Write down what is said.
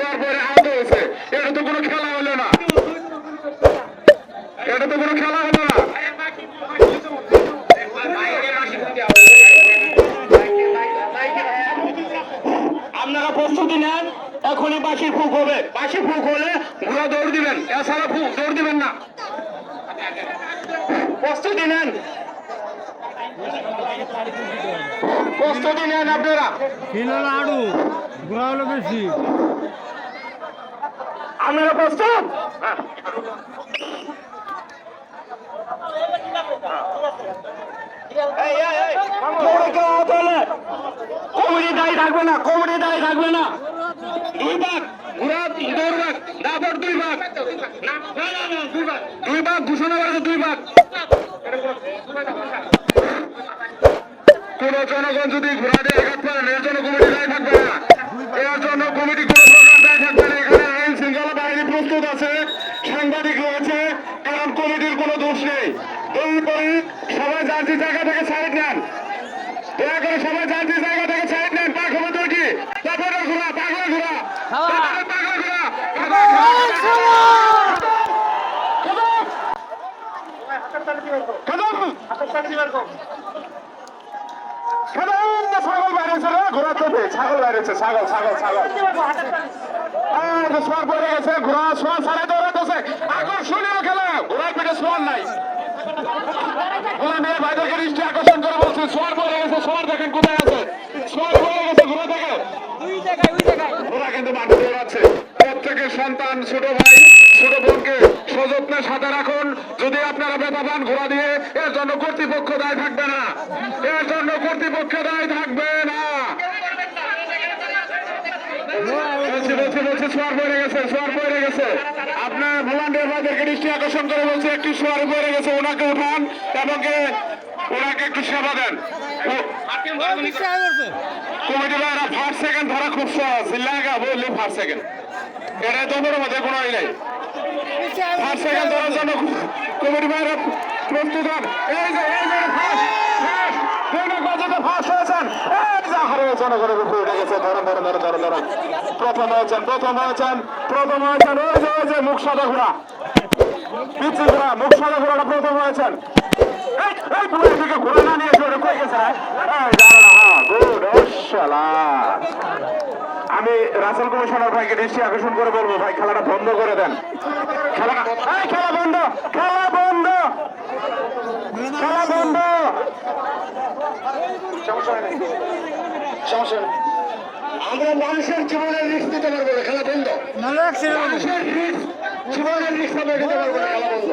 শোয়ার পরে আহত হয়েছে। এটা তো কোনো খেলা হলো না, এটা তো কোনো খেলা হলো না। আপনারা প্রস্তুতি নেন, এখনই বাঁশি ফুক হবে। বাঁশি ফুক হলে ঘোড়া দৌড় দিবেন, এছাড়া দৌড় দিবেন না। প্রস্তুতি নেন, প্রস্তুতি নেন আপনারা। আড়ু ঘোরা হলো বেশি। আপনারা প্রস্তুত? কমিটি দায়ী থাকবে না, কমিটি দায়ী থাকবে না। 2 ভাগ ঘোড়া দৌড় ভাগ, দাবর 2 ভাগ, 2 ভাগ ঘোষণা করেছে, 2 ভাগ। কোন জনগণ যদি ঘোড়া দিয়ে আঘাত করেন এর জন্য কমিটি দায়ী থাকবে না, এর জন্য কমিটি কোনো প্রকার দায়ী থাকবে না। এখানে আইন শৃঙ্খলা বাহিনী প্রস্তুত আছে, সাংবাদিক রয়েছে, কারণ কমিটির কোনো দোষ নেই। দয়া করে সবাই যার যে জায়গা থেকে সাইড নেন, দয়া করে সবাই যার যে জায়গা থেকে সাইড নেন। পাক হবে তো কি পাগলের ঘোড়া, পাগলের ঘোড়া, পাগলের ঘোড়া। ছাগল বাইরেছে রে, ঘোড়া চোখে ছাগল বাইরেছে, ছাগল ছাগল ছাগল সোয়ার পড়ে গেছে। ঘোড়া সোয়া ছাড়াই দৌড়াতেছে, আকর্ষণীয় খেলা। ঘোড়ার পিঠে সোয়ার নাই। ঘোড়া নিয়ে ভাইদেরকে দৃষ্টি আকর্ষণ করে বলছে সোয়ার পড়ে গেছে। সোয়ার দেখেন কোথায় আছে, সোয়ার পড়ে গেছে। ঘোড়া দেখে ঘোড়া কিন্তু মাঠে দৌড়াচ্ছে। প্রত্যেকের সন্তান, ছোট ভাই, ছোট বোনকে সযত্নের সাথে রাখুন। যদি আপনারা ব্যথা পান ঘোড়া দিয়ে, এর জন্য কর্তৃপক্ষ দায় থাকবে না, এর জন্য কর্তৃপক্ষ দায় থাকবে না। বলছে সোয়ার পড়ে গেছে, সোয়ার পড়ে গেছে। আপনার ভলান্টিয়ার ভাইদেরকে দৃষ্টি আকর্ষণ করে বলছে একটি সোয়ার পড়ে গেছে, ওনাকে উঠান এবং ওনাকে একটু সেবা দেন। কমিটি ভাইরা ফার্স্ট সেকেন্ড ধরা খুব সহজ, লাগা বললি ফার্স্ট সেকেন্ড, এটা তোমার মধ্যে কোনো নাই। ফার্স্ট সেকেন্ড ধরার জন্য কমিটি ভাইরা প্রস্তুত হন। এই যে ফার্স্ট হয়েছেন, জনগণের উপরে উঠে গেছে। ধরেন ধরেন ধরেন ধরেন ধরেন, প্রথম হয়েছেন, প্রথম হয়েছেন, প্রথম হয়েছেন। ওই যে মুখ সাদা ঘোড়া, পিচ্ছি ঘোড়া, মুখ সাদা ঘোড়াটা প্রথম হয়েছেন। ঘোড়া না নিয়ে কই গেছে? আমি রাসেল কমিশনার ভাইকে দৃষ্টি আকর্ষণ করে বলবো, ভাই খেলাটা বন্ধ করে দেন। খেলাটা খেলা বন্ধ, খেলা বন্ধ, খেলা বন্ধ। সমস্যা নেই, সমস্যা নেই। আমরা মানুষের জীবনের রিস্ক দিতে পারবো না, খেলা বন্ধ। মানুষের জীবনের রিস্ক আমরা দিতে পারবো না, খেলা বন্ধ।